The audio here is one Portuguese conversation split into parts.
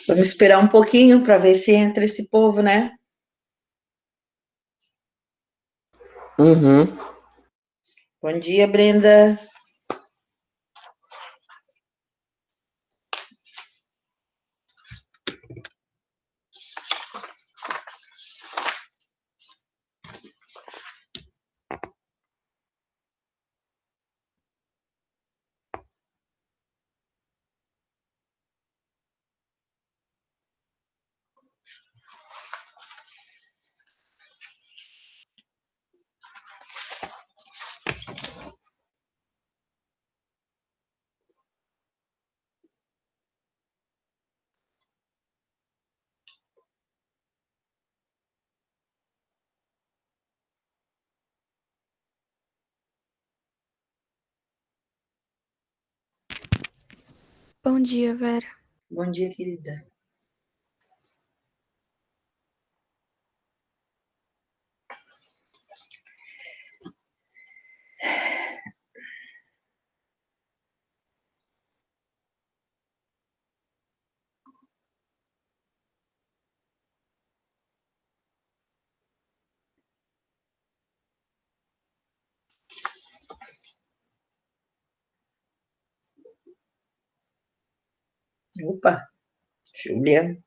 Vamos esperar um pouquinho para ver se entra esse povo, né? Uhum. Bom dia, Brenda. Bom dia, Vera. Bom dia, querida. Opa, Júlia.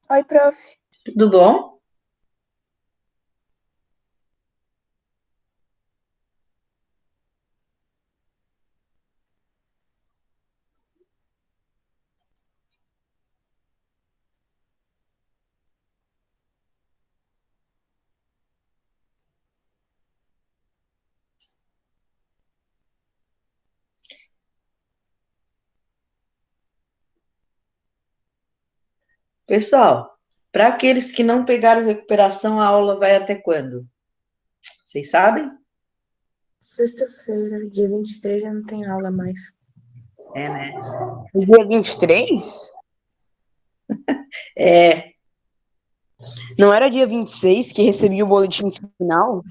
Oi, prof. Tudo bom? Pessoal, para aqueles que não pegaram recuperação, a aula vai até quando? Vocês sabem? Sexta-feira, dia 23, já não tem aula mais. É, né? Dia 23? É, Não era dia 26 que recebi o boletim final?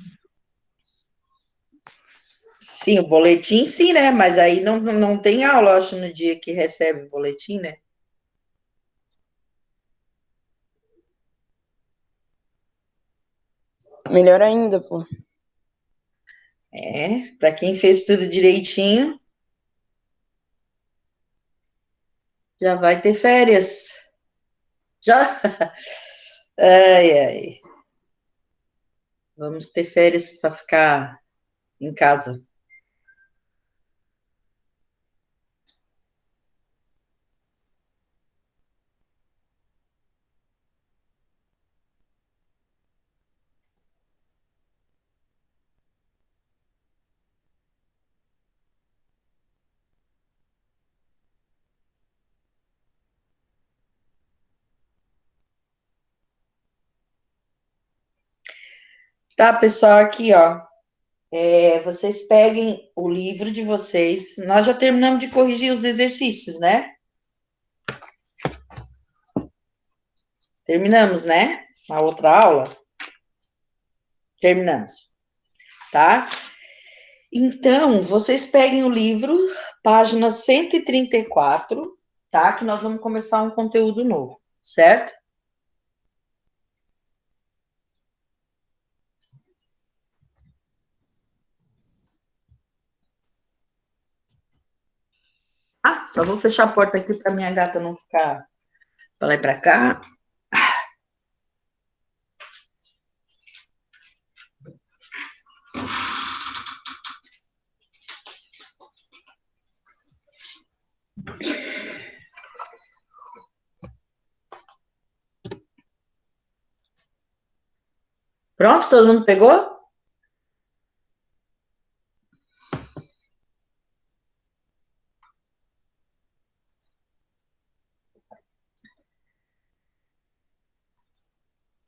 sim, o boletim sim, né? Mas aí não tem aula, eu acho, no dia que recebe o boletim, né? Melhor ainda, pô. É, para quem fez tudo direitinho, já vai ter férias. Já? Ai, ai. Vamos ter férias para ficar em casa. Tá, pessoal, aqui, ó. Vocês peguem o livro de vocês. Nós já terminamos de corrigir os exercícios, né? Terminamos, né? Na outra aula. Terminamos, tá? Então, vocês peguem o livro, página 134, tá? Que nós vamos começar um conteúdo novo, certo? Ah, só vou fechar a porta aqui para minha gata não ficar pra lá e pra cá. Pronto, todo mundo pegou?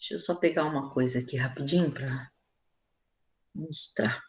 Deixa eu só pegar uma coisa aqui rapidinho para Mostrar.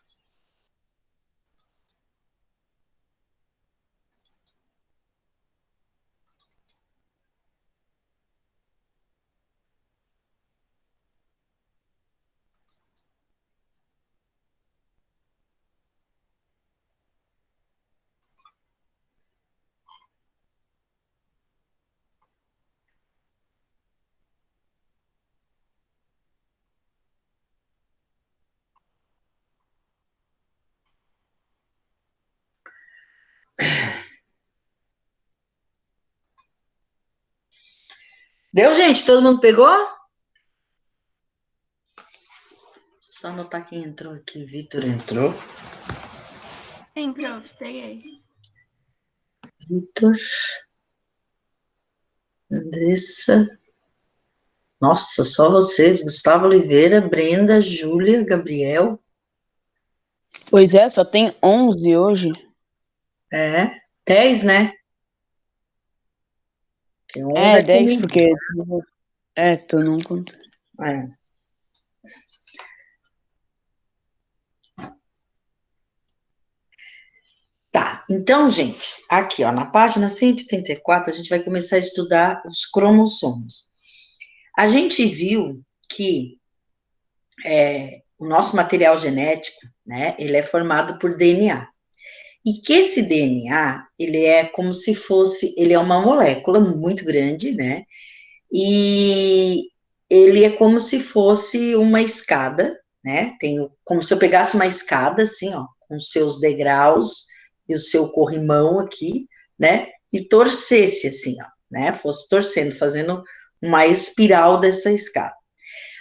Deu, gente? Todo mundo pegou? Só anotar quem entrou aqui. Vitor entrou. Sim, prof, peguei. Vitor. Andressa. Nossa, só vocês. Gustavo Oliveira, Brenda, Júlia, Gabriel. Pois é, só tem 11 hoje. É. 10, né? Que 11 É, é 10 comigo. porque... tu não conta. É. Tá, então, gente, aqui, ó, na página 134, a gente vai começar a estudar os cromossomos. A gente viu que o nosso material genético, né, ele é formado por DNA. E que esse DNA, ele é como se fosse, ele é uma molécula muito grande, né, e ele é como se fosse uma escada, né, como se eu pegasse uma escada, assim, ó, com seus degraus e o seu corrimão aqui, né, e torcesse, assim, ó, né, fosse torcendo, fazendo uma espiral dessa escada.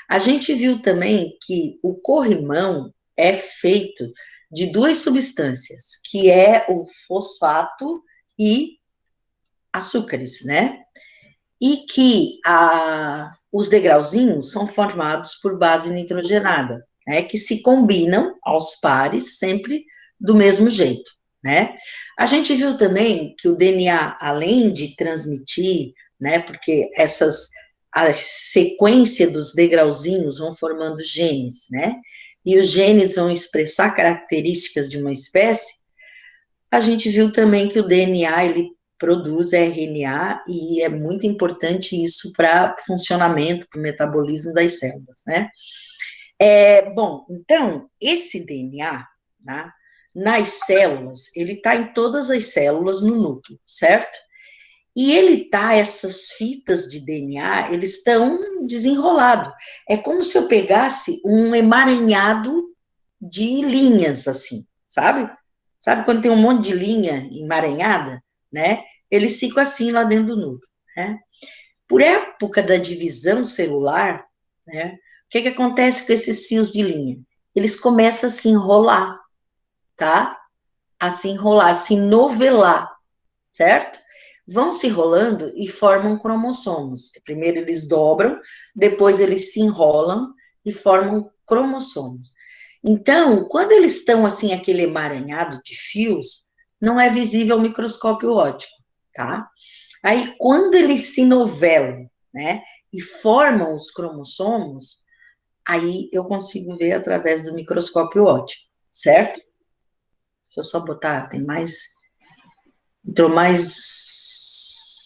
A gente viu também que o corrimão é feito de duas substâncias, que é o fosfato e açúcares, né? E que os degrauzinhos são formados por base nitrogenada, né? Que se combinam aos pares sempre do mesmo jeito, né? A gente viu também que o DNA, além de transmitir, né? Porque a sequência dos degrauzinhos vão formando genes, né? E os genes vão expressar características de uma espécie. A gente viu também que o DNA, ele produz RNA e é muito importante isso para funcionamento, para o metabolismo das células, né? Bom, então, esse DNA, né, nas células, ele está em todas as células no núcleo, certo? E ele tá, essas fitas de DNA, eles estão desenrolados. É como se eu pegasse um emaranhado de linhas, assim, sabe? Sabe quando tem um monte de linha emaranhada, né? Eles ficam assim lá dentro do núcleo, né? Por época da divisão celular, né? O que acontece com esses fios de linha? Eles começam a se enrolar, tá? A se enrolar, a se novelar, certo? Vão se enrolando e formam cromossomos. Primeiro eles dobram, depois eles se enrolam e formam cromossomos. Então, quando eles estão assim, aquele emaranhado de fios, não é visível ao microscópio óptico, tá? Aí, quando eles se novelam, né, e formam os cromossomos, aí eu consigo ver através do microscópio óptico, certo? Deixa eu só botar, tem mais. Entrou mais.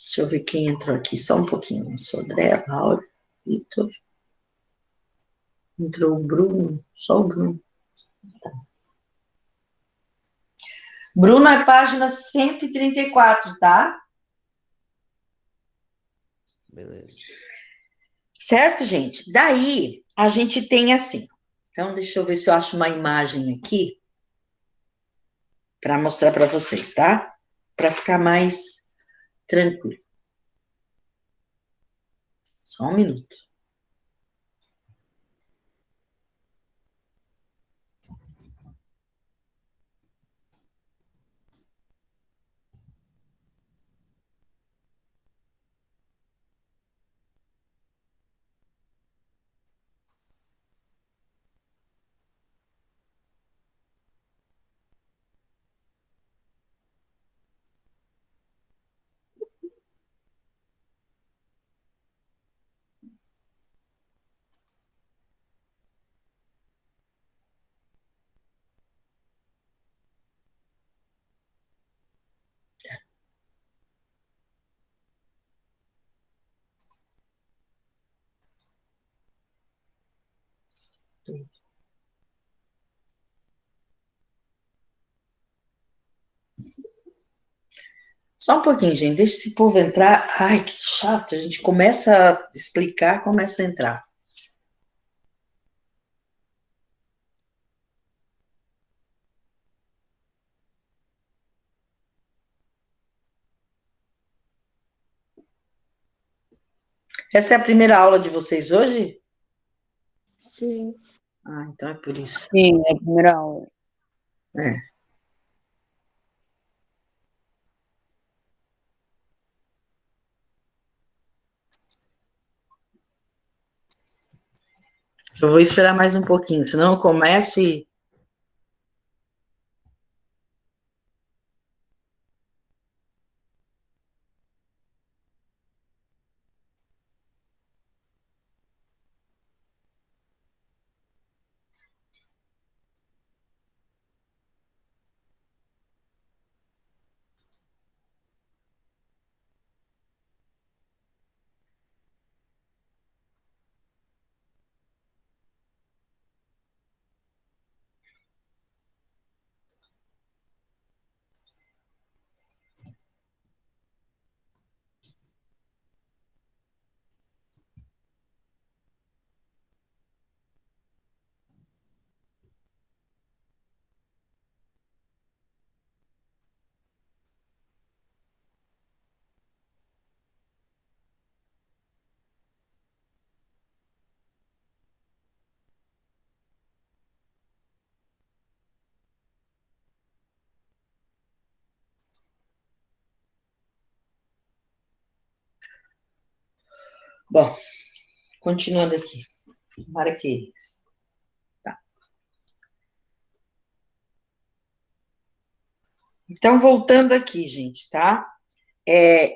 Deixa eu ver quem entrou aqui, só um pouquinho. Sodré, Laura, Vitor. Entrou o Bruno, só o Bruno. Bruno é página 134, tá? Beleza. Certo, gente? Daí, a gente tem assim. Então, deixa eu ver se eu acho uma imagem aqui para mostrar para vocês, tá? Para ficar mais tranquilo. Só um minuto. Só um pouquinho, gente. Deixa esse povo entrar. Ai, que chato. A gente começa a explicar, começa a entrar. Essa é a primeira aula de vocês hoje? Sim. Ah, então é por isso. Sim, é a primeira aula. É. Eu vou esperar mais um pouquinho, senão eu começo e... Bom, continuando aqui. Tomara que... Tá. Então, voltando aqui, gente, tá?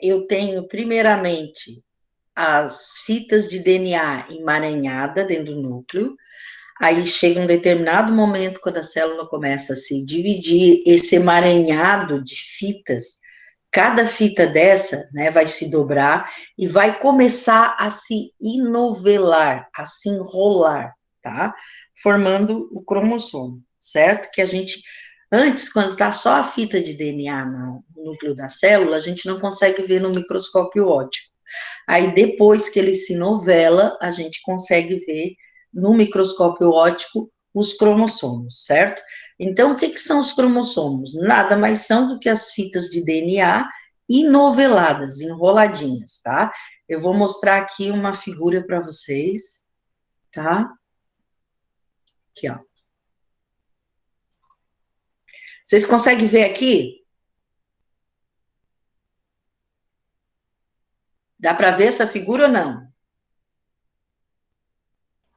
Eu tenho, primeiramente, as fitas de DNA emaranhada dentro do núcleo. Aí chega um determinado momento, quando a célula começa a se dividir, esse emaranhado de fitas, cada fita dessa, né, vai se dobrar e vai começar a se enovelar, a se enrolar, tá? Formando o cromossomo, certo? Que a gente, antes, quando está só a fita de DNA no núcleo da célula, a gente não consegue ver no microscópio óptico. Aí, depois que ele se novela, a gente consegue ver no microscópio óptico os cromossomos, certo? Então, o que são os cromossomos? Nada mais são do que as fitas de DNA enoveladas, enroladinhas, tá? Eu vou mostrar aqui uma figura para vocês, tá? Aqui, ó. Vocês conseguem ver aqui? Dá para ver essa figura ou não?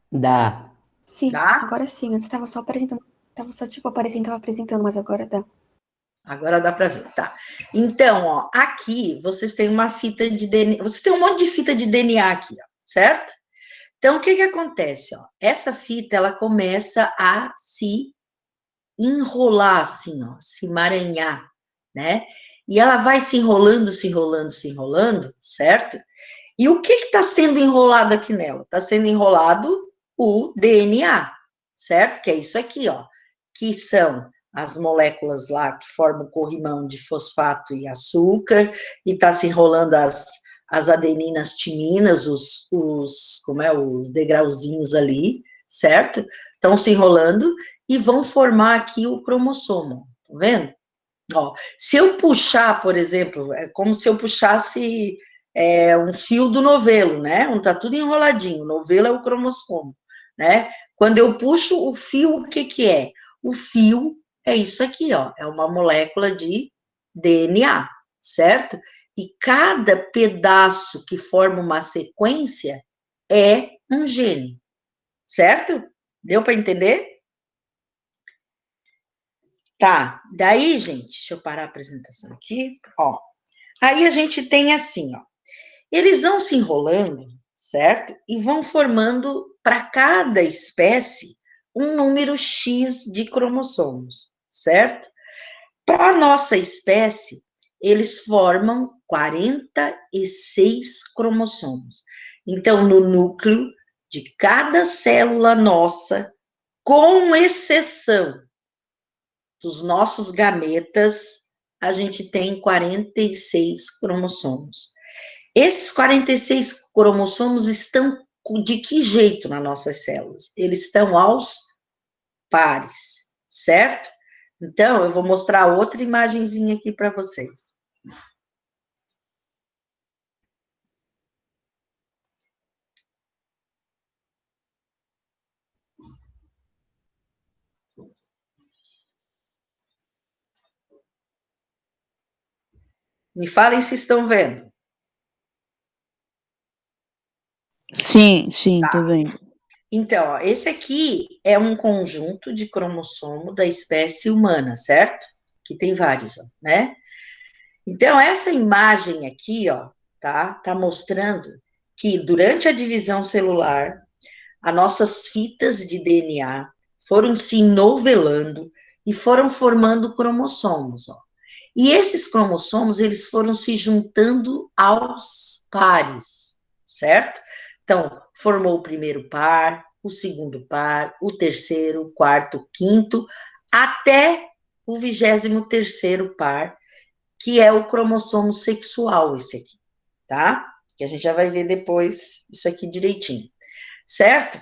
Dá. Sim, Dá? agora sim. Antes estava só apresentando. Tava só, tipo, aparecendo, tava apresentando, mas agora dá. Agora dá para ver, tá? Então, ó, aqui vocês têm uma fita de DNA, vocês têm um monte de fita de DNA aqui, ó, certo? Então, o que que acontece, ó? Essa fita, ela começa a se enrolar assim, ó, se emaranhar, né? E ela vai se enrolando, se enrolando, se enrolando, certo? E o que está sendo enrolado aqui nela? Está sendo enrolado o DNA, certo? Que é isso aqui, ó, que são as moléculas lá que formam o corrimão de fosfato e açúcar, e está se enrolando as adeninas timinas, os degrauzinhos ali, certo? Estão se enrolando e vão formar aqui o cromossomo, tá vendo? Ó, se eu puxar, por exemplo, é como se eu puxasse um fio do novelo, né? Onde tá tudo enroladinho. O novelo é o cromossomo, né? Quando eu puxo o fio, o que que é? O fio é isso aqui, ó. É uma molécula de DNA, certo? E cada pedaço que forma uma sequência é um gene, certo? Deu para entender? Tá, daí, gente, deixa eu parar a apresentação aqui, ó. Aí a gente tem assim, ó. Eles vão se enrolando, certo? E vão formando para cada espécie um número X de cromossomos, certo? Para a nossa espécie, eles formam 46 cromossomos. Então, no núcleo de cada célula nossa, com exceção dos nossos gametas, a gente tem 46 cromossomos. Esses 46 cromossomos estão de que jeito nas nossas células? Eles estão aos pares, certo? Então, eu vou mostrar outra imagenzinha aqui para vocês. Me falem se estão vendo. Sim, tô vendo. Então, ó, esse aqui é um conjunto de cromossomo da espécie humana, certo? Que tem vários, ó, né? Então, essa imagem aqui, ó, tá mostrando que durante a divisão celular, as nossas fitas de DNA foram se novelando e foram formando cromossomos, ó. E esses cromossomos, eles foram se juntando aos pares, certo? Então, formou o primeiro par, o segundo par, o terceiro, o quarto, o quinto, até o 23º par, que é o cromossomo sexual, esse aqui, tá? Que a gente já vai ver depois isso aqui direitinho, certo?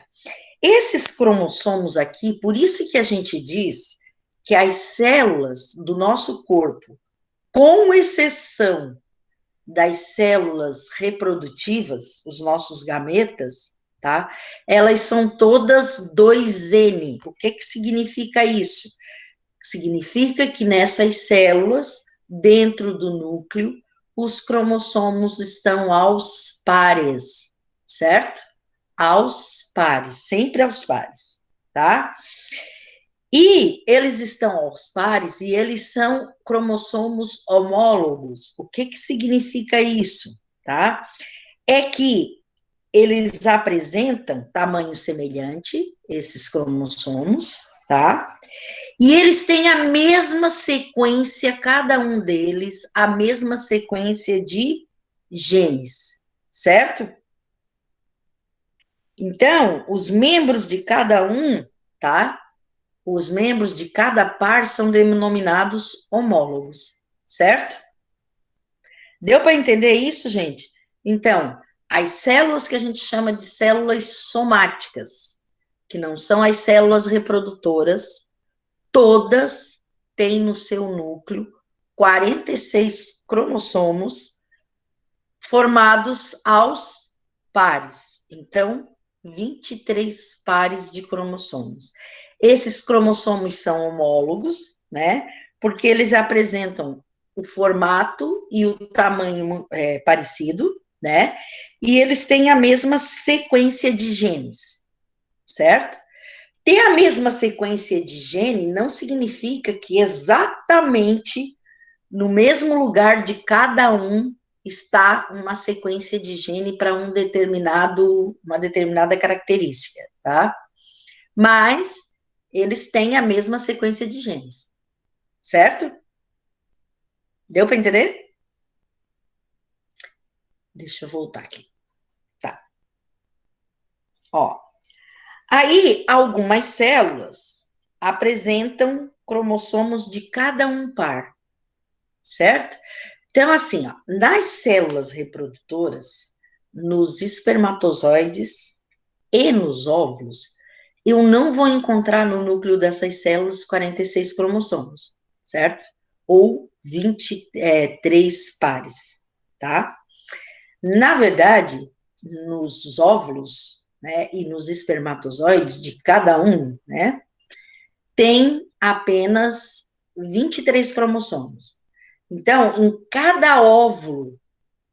Esses cromossomos aqui, por isso que a gente diz que as células do nosso corpo, com exceção das células reprodutivas, os nossos gametas, tá? Elas são todas 2N. O que significa isso? Significa que nessas células, dentro do núcleo, os cromossomos estão aos pares, certo? Aos pares, sempre aos pares, tá? E eles estão aos pares e eles são cromossomos homólogos. O que significa isso, tá? É que eles apresentam tamanho semelhante, esses cromossomos, tá? E eles têm a mesma sequência, cada um deles, a mesma sequência de genes, certo? Então, os membros de cada um, tá? Os membros de cada par são denominados homólogos, certo? Deu para entender isso, gente? Então, as células que a gente chama de células somáticas, que não são as células reprodutoras, todas têm no seu núcleo 46 cromossomos formados aos pares. Então, 23 pares de cromossomos. Esses cromossomos são homólogos, né? Porque eles apresentam o formato e o tamanho parecido, né? E eles têm a mesma sequência de genes, certo? Ter a mesma sequência de gene não significa que exatamente no mesmo lugar de cada um está uma sequência de gene para uma determinada característica, tá? Mas eles têm a mesma sequência de genes, certo? Deu para entender? Deixa eu voltar aqui. Tá. Ó. Aí, algumas células apresentam cromossomos de cada um par, certo? Então, assim, ó, nas células reprodutoras, nos espermatozoides e nos óvulos, eu não vou encontrar no núcleo dessas células 46 cromossomos, certo? Ou 23 pares, tá? Na verdade, nos óvulos, né, e nos espermatozoides de cada um, né, tem apenas 23 cromossomos. Então, em cada óvulo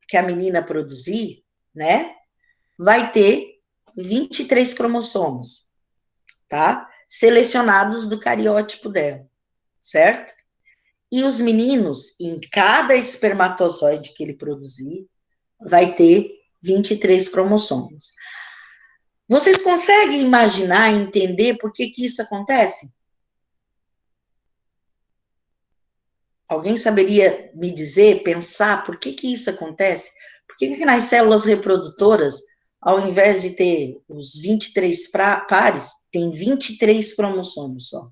que a menina produzir, né, vai ter 23 cromossomos, tá? Selecionados do cariótipo dela, certo? E os meninos, em cada espermatozoide que ele produzir, vai ter 23 cromossomos. Vocês conseguem imaginar, entender por que isso acontece? Alguém saberia me dizer, pensar, por que isso acontece? Por que nas células reprodutoras ao invés de ter os 23 pares, tem 23 cromossomos só.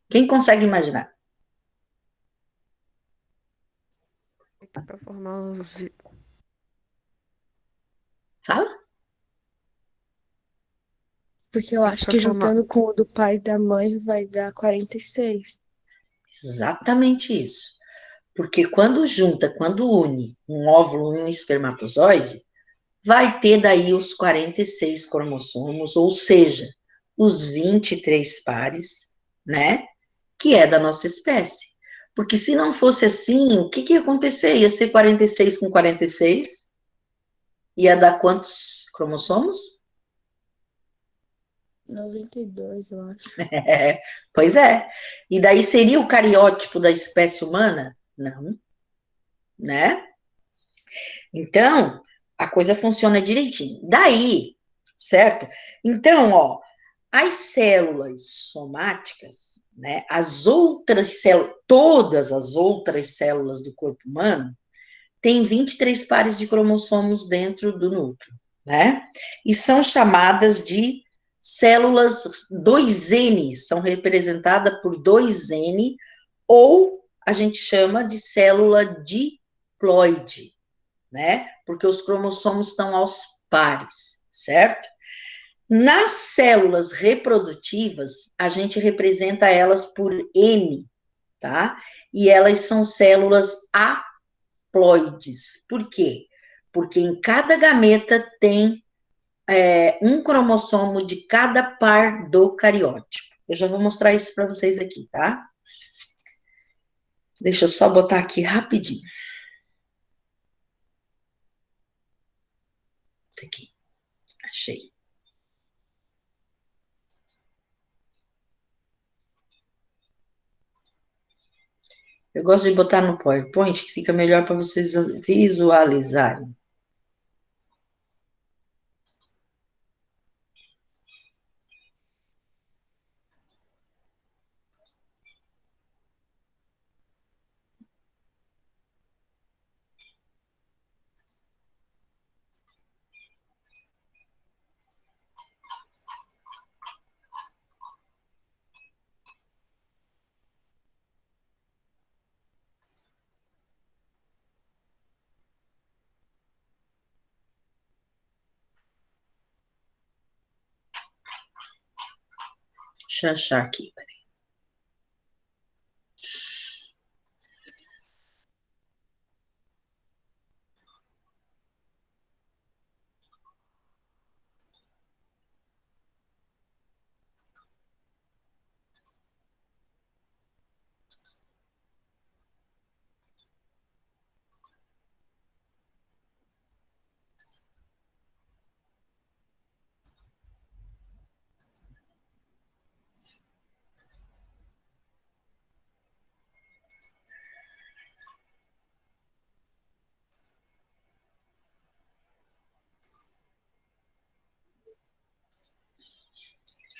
Quem consegue imaginar? Para formar os. Fala? Porque eu acho que juntando com o do pai e da mãe vai dar 46. Exatamente isso. Porque quando junta, quando une um óvulo e um espermatozoide, vai ter daí os 46 cromossomos, ou seja, os 23 pares, né? Que é da nossa espécie. Porque se não fosse assim, o que ia acontecer? Ia ser 46 com 46? Ia dar quantos cromossomos? 92, eu acho. Pois é. E daí seria o cariótipo da espécie humana? Não, né? Então, a coisa funciona direitinho. Daí, certo? Então, ó, as células somáticas, né, as outras células, todas as outras células do corpo humano, têm 23 pares de cromossomos dentro do núcleo, né? E são chamadas de células 2N, são representadas por 2N, ou a gente chama de célula diploide, né? Porque os cromossomos estão aos pares, certo? Nas células reprodutivas, a gente representa elas por N, tá? E elas são células haploides. Por quê? Porque em cada gameta tem um cromossomo de cada par do cariótipo. Eu já vou mostrar isso para vocês aqui, tá? Deixa eu só botar aqui rapidinho. Isso aqui. Achei. Eu gosto de botar no PowerPoint, que fica melhor para vocês visualizarem. Deixa eu achar aqui, peraí.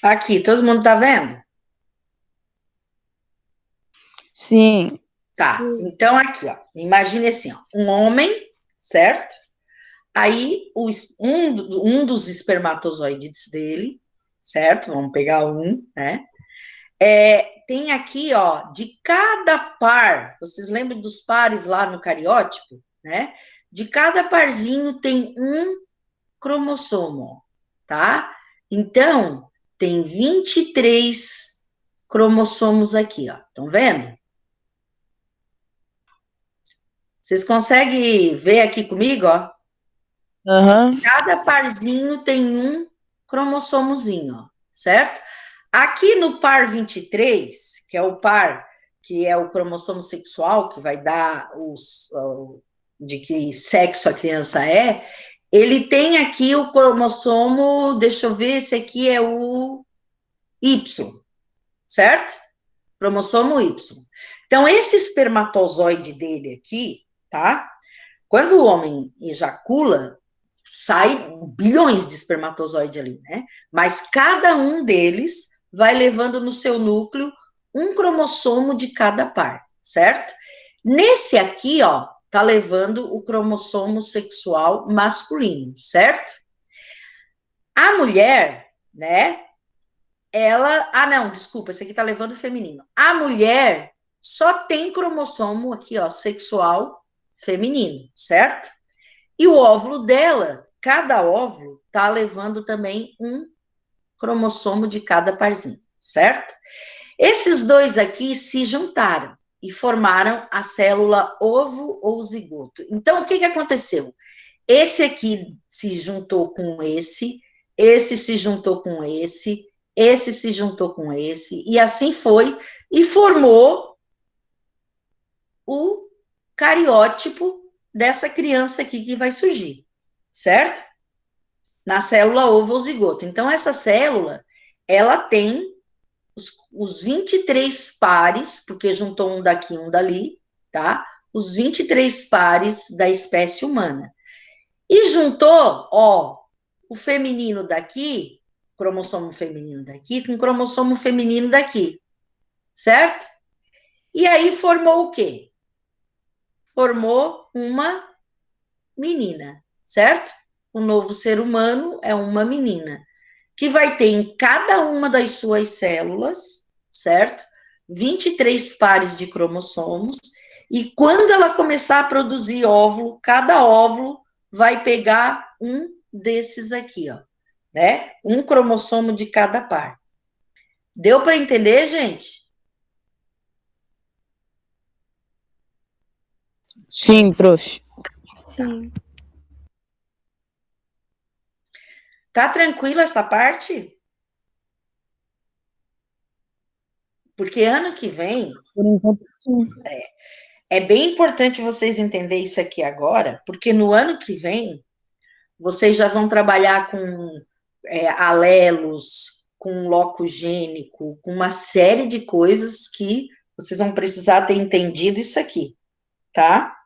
Aqui, todo mundo tá vendo? Sim. Tá, Sim. então aqui, ó, imagine assim, ó, um homem, certo? Aí, um dos espermatozoides dele, certo? Vamos pegar um, né? Tem aqui, ó, de cada par, vocês lembram dos pares lá no cariótipo, né? De cada parzinho tem um cromossomo, tá? Então, tem 23 cromossomos aqui, ó. Estão vendo? Vocês conseguem ver aqui comigo, ó? Aham. Cada parzinho tem um cromossomozinho, ó, certo? Aqui no par 23, que é o par que é o cromossomo sexual, que vai dar de que sexo a criança é, ele tem aqui o cromossomo, deixa eu ver, esse aqui é o Y, certo? Cromossomo Y. Então, esse espermatozoide dele aqui, tá? Quando o homem ejacula, sai bilhões de espermatozoide ali, né? Mas cada um deles vai levando no seu núcleo um cromossomo de cada par, certo? Nesse aqui, ó, tá levando o cromossomo sexual masculino, certo? A mulher, né, ela... Ah, não, desculpa, esse aqui tá levando o feminino. A mulher só tem cromossomo aqui, ó, sexual feminino, certo? E o óvulo dela, cada óvulo tá levando também um cromossomo de cada parzinho, certo? Esses dois aqui se juntaram e formaram a célula ovo ou zigoto. Então, o que aconteceu? Esse aqui se juntou com esse se juntou com esse se juntou com esse, e assim foi, e formou o cariótipo dessa criança aqui que vai surgir, certo? Na célula ovo ou zigoto. Então, essa célula, ela tem os 23 pares, porque juntou um daqui, um dali, tá? Os 23 pares da espécie humana. E juntou, ó, o feminino daqui, cromossomo feminino daqui, com cromossomo feminino daqui, certo? E aí formou o quê? Formou uma menina, certo? O novo ser humano é uma menina, que vai ter em cada uma das suas células, certo? 23 pares de cromossomos, e quando ela começar a produzir óvulo, cada óvulo vai pegar um desses aqui, ó, né? Um cromossomo de cada par. Deu para entender, gente? Sim, prof. Sim. Tá tranquila essa parte? Porque ano que vem Por enquanto, sim. é bem importante vocês entenderem isso aqui agora, porque no ano que vem vocês já vão trabalhar com alelos, com locogênico, com uma série de coisas que vocês vão precisar ter entendido isso aqui, tá?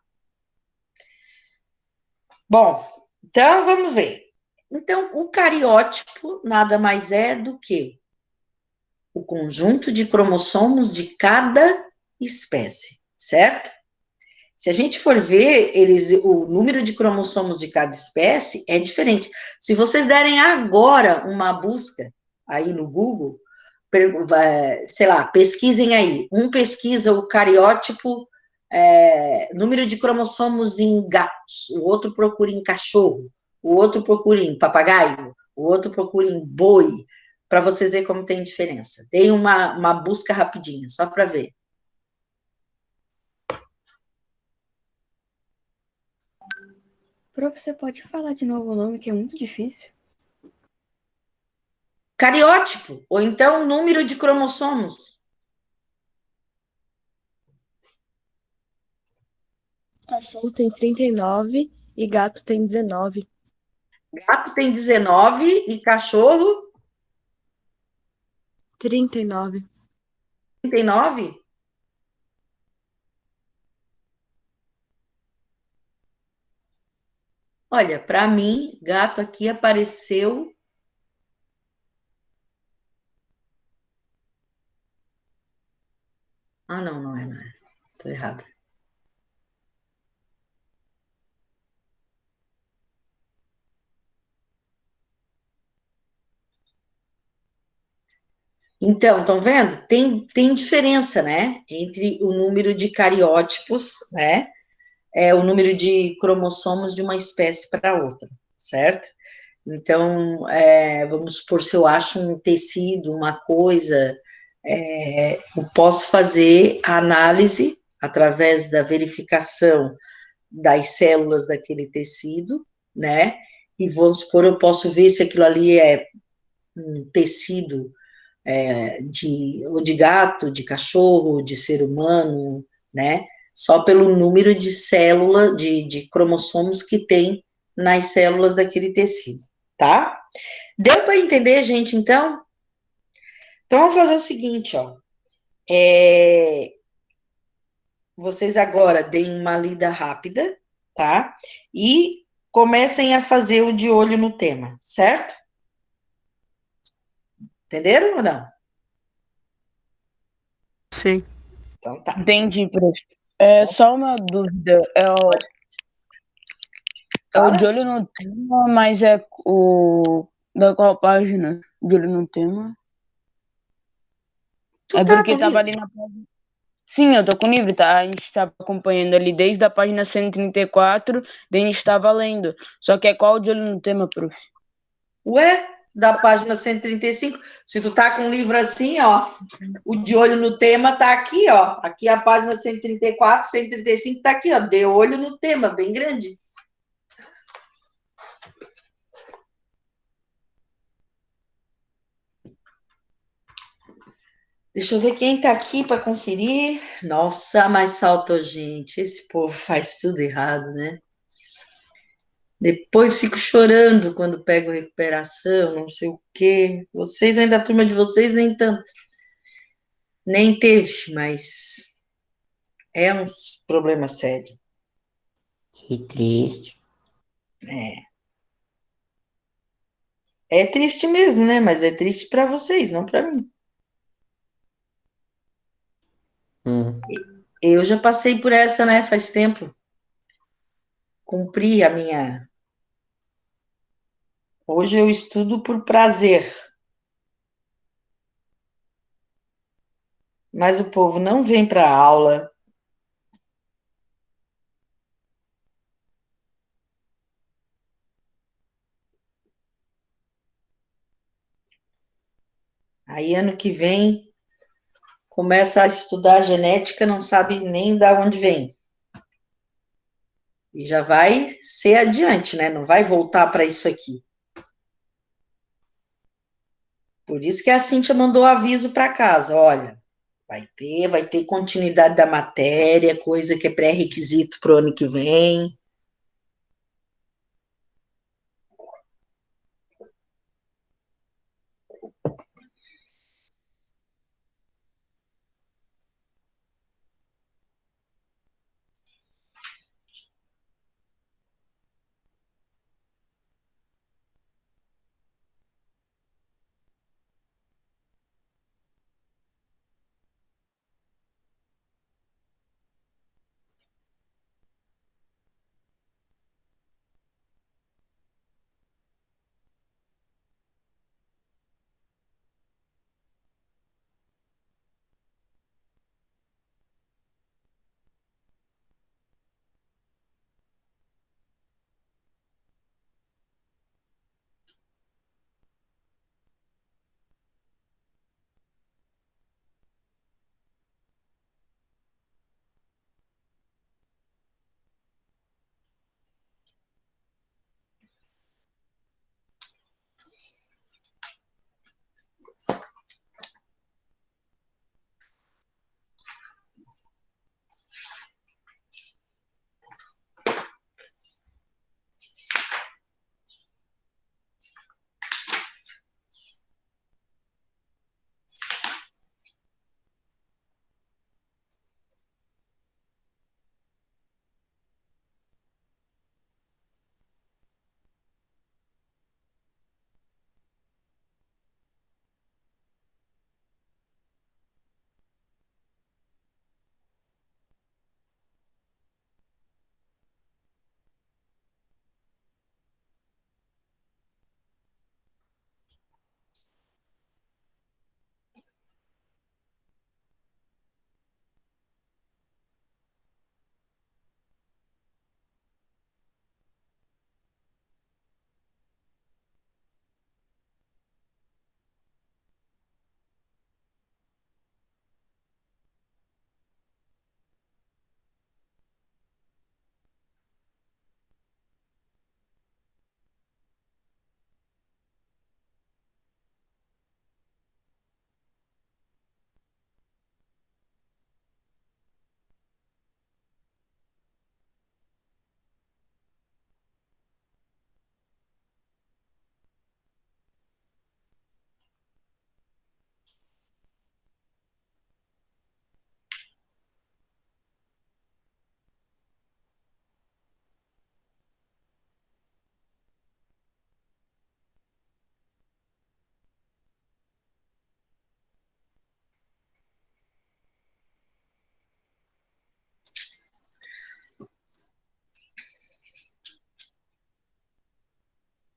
Bom, então vamos ver. Então, o cariótipo nada mais é do que o conjunto de cromossomos de cada espécie, certo? Se a gente for ver, o número de cromossomos de cada espécie é diferente. Se vocês derem agora uma busca aí no Google, sei lá, pesquisem aí. Um pesquisa o cariótipo, número de cromossomos em gatos, o outro procura em cachorro, o outro procura em papagaio, o outro procura em boi, para vocês verem como tem diferença. Deem uma busca rapidinha, só para ver. Prof, você pode falar de novo o nome, que é muito difícil? Cariótipo, ou então número de cromossomos. Cachorro tem 39 e gato tem 19. Gato tem 19 e cachorro 39. 39? Olha, para mim, gato aqui apareceu... Ah, não, não é. Tô errada. Então, estão vendo? Tem diferença, né? Entre o número de cariótipos, né? O número de cromossomos de uma espécie para outra, certo? Então, vamos supor, se eu acho um tecido, uma coisa, eu posso fazer a análise através da verificação das células daquele tecido, né? E vamos supor, eu posso ver se aquilo ali é um tecido ou de gato, de cachorro, de ser humano, né? Só pelo número de célula, de cromossomos que tem nas células daquele tecido, tá? Deu para entender, gente, então? Então, vamos fazer o seguinte, ó. Vocês agora deem uma lida rápida, tá? E comecem a fazer o de olho no tema, certo? Entenderam ou não? Sim. Então tá. Entendi, prof. É só uma dúvida. É o Fala? de olho no tema, mas é o da qual página? De olho no tema? Tu É tá porque no tava livro? ali na página. Sim, eu tô com o livro, tá? A gente tava acompanhando ali desde a página 134, daí a gente tava lendo. Só que é qual o de olho no tema, prof? Ué, da página 135. Se tu tá com um livro assim, ó, o de olho no tema tá aqui, ó. Aqui a página 134, 135 tá aqui, ó. De olho no tema, bem grande. Deixa eu ver quem tá aqui para conferir. Nossa, mas saltou gente. Esse povo faz tudo errado, né? Depois fico chorando quando pego recuperação, não sei o quê. Vocês, ainda a turma de vocês, nem tanto. Nem teve, mas é um problema sério. Que triste. É triste mesmo, né? Mas é triste para vocês, não para mim. Hum. Eu já passei por essa, né? Faz tempo. Cumpri a minha. Hoje eu estudo por prazer, mas o povo não vem para a aula. Aí ano que vem começa a estudar genética, não sabe nem de onde vem. E já vai ser adiante, né? Não vai voltar para isso aqui. Por isso que a Cíntia mandou aviso para casa, olha, vai ter continuidade da matéria, coisa que é pré-requisito para o ano que vem.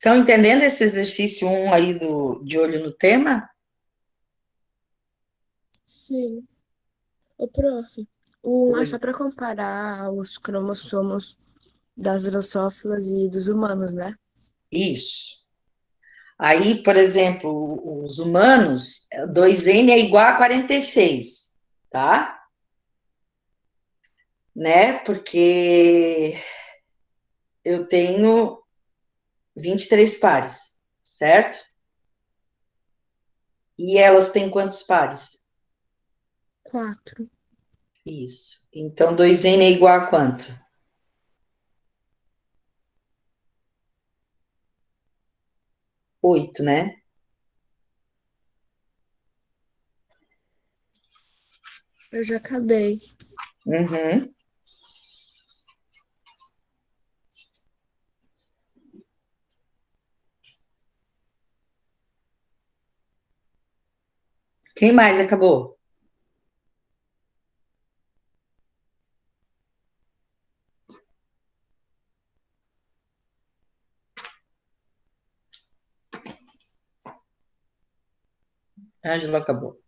Estão entendendo esse exercício 1 aí de olho no tema? Sim. Ô, prof, o é Oi. só para comparar os cromossomos das drossófilas e dos humanos, né? Isso. Aí, por exemplo, os humanos, 2N é igual a 46, tá? Né? Porque eu tenho 23 pares, certo? E elas têm quantos pares? 4. Isso. Então, 2N é igual a quanto? 8, né? Eu já acabei. Uhum. Quem mais acabou? Ângelo acabou.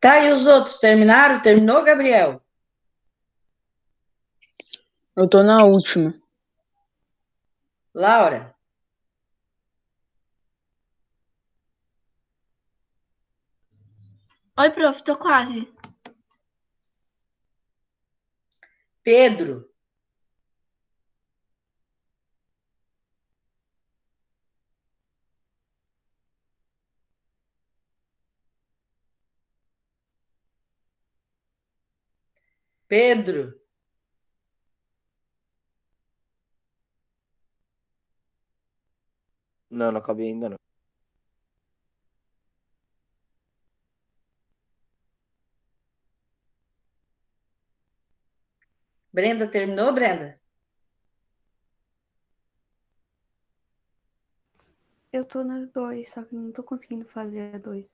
Tá, e os outros terminaram? Terminou, Gabriel? Eu tô na última. Laura? Oi, prof, tô quase. Pedro? Pedro? Não, não acabei ainda não. Brenda terminou, Brenda? Eu tô na 2, só que não tô conseguindo fazer a 2.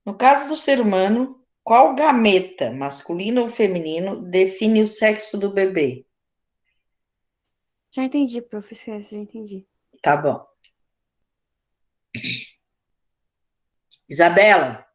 No caso do ser humano, qual gameta, masculino ou feminino, define o sexo do bebê? Já entendi, prof, esquece, já entendi. Tá bom. Isabela?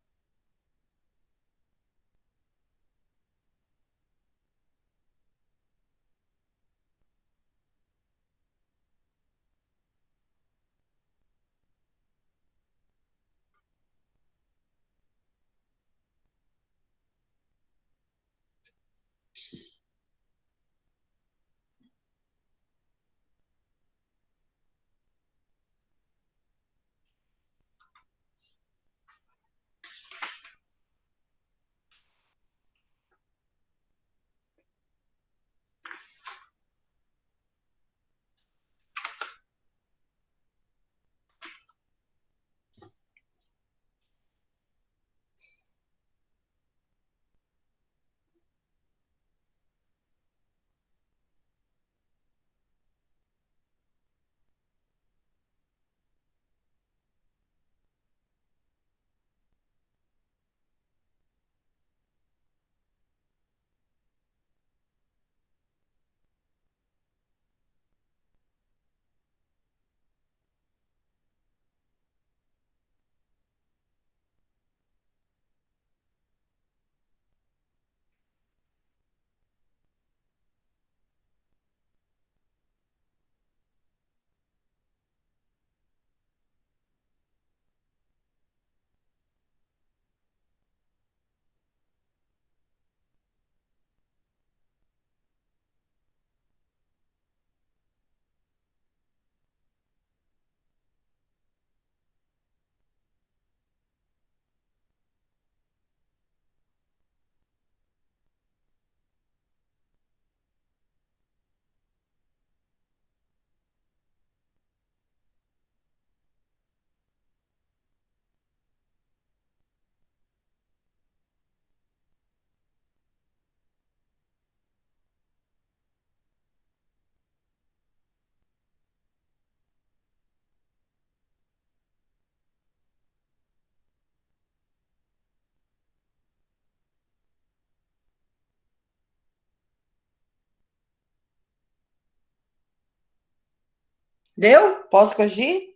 Deu? Posso corrigir?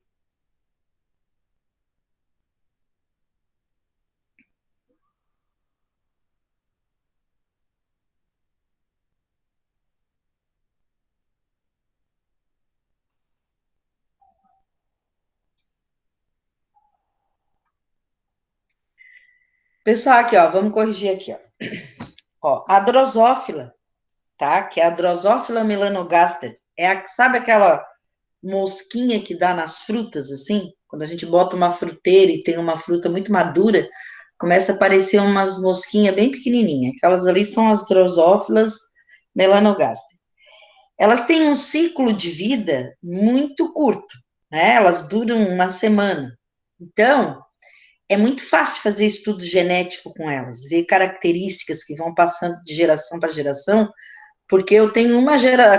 Pessoal, aqui, ó, vamos corrigir aqui, ó. Ó, a drosófila, tá? Que é a Drosophila melanogaster. Sabe aquela mosquinha que dá nas frutas, assim? Quando a gente bota uma fruteira e tem uma fruta muito madura, começa a aparecer umas mosquinhas bem pequenininhas. Aquelas ali são as Drosófilas melanogaster. Elas têm um ciclo de vida muito curto, né? Elas duram uma semana. Então, é muito fácil fazer estudo genético com elas, ver características que vão passando de geração para geração, porque eu tenho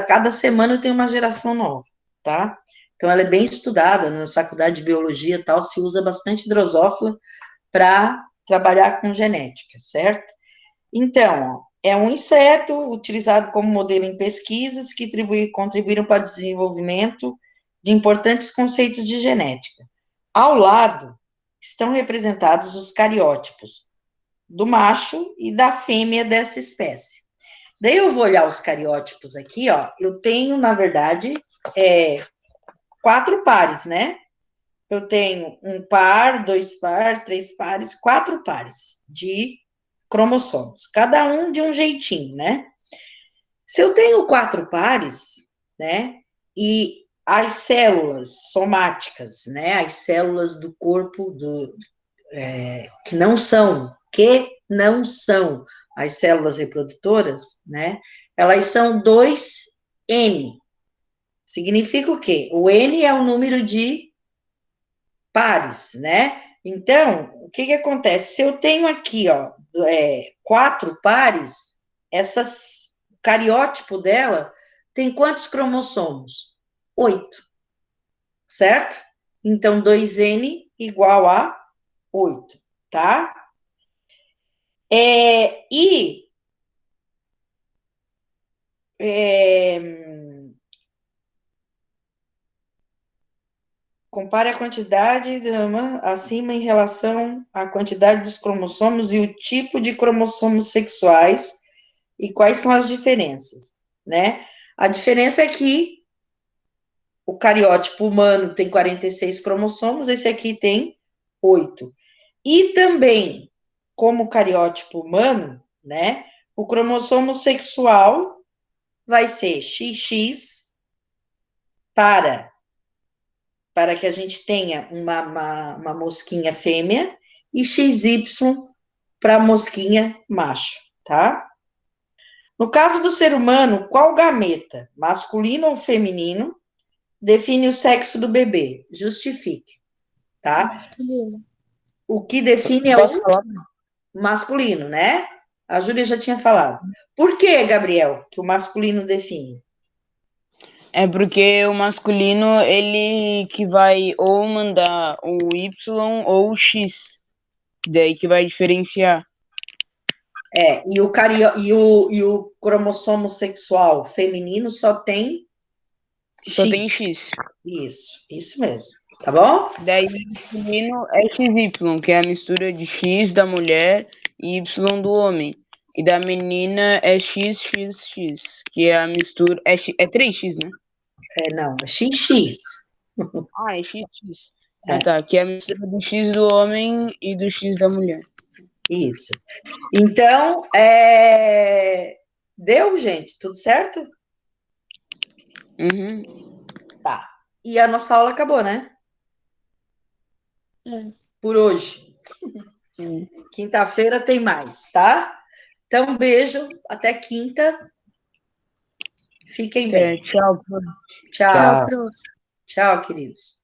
cada semana eu tenho uma geração nova, tá? Então, ela é bem estudada na faculdade de biologia e tal, se usa bastante drosófila para trabalhar com genética, certo? Então, é um inseto utilizado como modelo em pesquisas que contribuíram para o desenvolvimento de importantes conceitos de genética. Ao lado, estão representados os cariótipos do macho e da fêmea dessa espécie. Daí eu vou olhar os cariótipos aqui, ó, eu tenho, na verdade, 4 pares, né? Eu tenho 1 par, 2 par, 3 pares, 4 pares de cromossomos, cada um de um jeitinho, né? Se eu tenho 4 pares, né, e as células somáticas, né, as células do corpo que não são as células reprodutoras, né, elas são 2N. Significa o quê? O N é o número de pares, né? Então, o que acontece? Se eu tenho aqui, ó, 4 pares, o cariótipo dela tem quantos cromossomos? 8, certo? Então, 2N igual a 8, tá? Compare a quantidade acima em relação à quantidade dos cromossomos e o tipo de cromossomos sexuais e quais são as diferenças, né? A diferença é que o cariótipo humano tem 46 cromossomos, esse aqui tem 8. E também, como o cariótipo humano, né, o cromossomo sexual vai ser XX para que a gente tenha uma mosquinha fêmea e XY para mosquinha macho, tá? No caso do ser humano, qual gameta, masculino ou feminino, define o sexo do bebê? Justifique, tá? Masculino. O que define é Posso o falar? masculino, né? A Júlia já tinha falado. Por que, Gabriel, que o masculino define? É porque o masculino, ele que vai ou mandar o Y ou o X. Daí que vai diferenciar. E o cromossomo sexual feminino só tem Só X. tem X. Isso mesmo. Tá bom? Daí o masculino é XY, que é a mistura de X da mulher e Y do homem. E da menina é XXX, que é a mistura. É 3X, né? Não, é XX. Ah, é XX. É. Ah, tá. Que é a mistura do X do homem e do X da mulher. Isso. Então, deu, gente? Tudo certo? Uhum. Tá. E a nossa aula acabou, né? Por hoje. Sim. Quinta-feira tem mais, tá? Então, beijo. Até quinta. Fiquem bem. Tchau. Tchau. Tchau, prof. Tchau, queridos.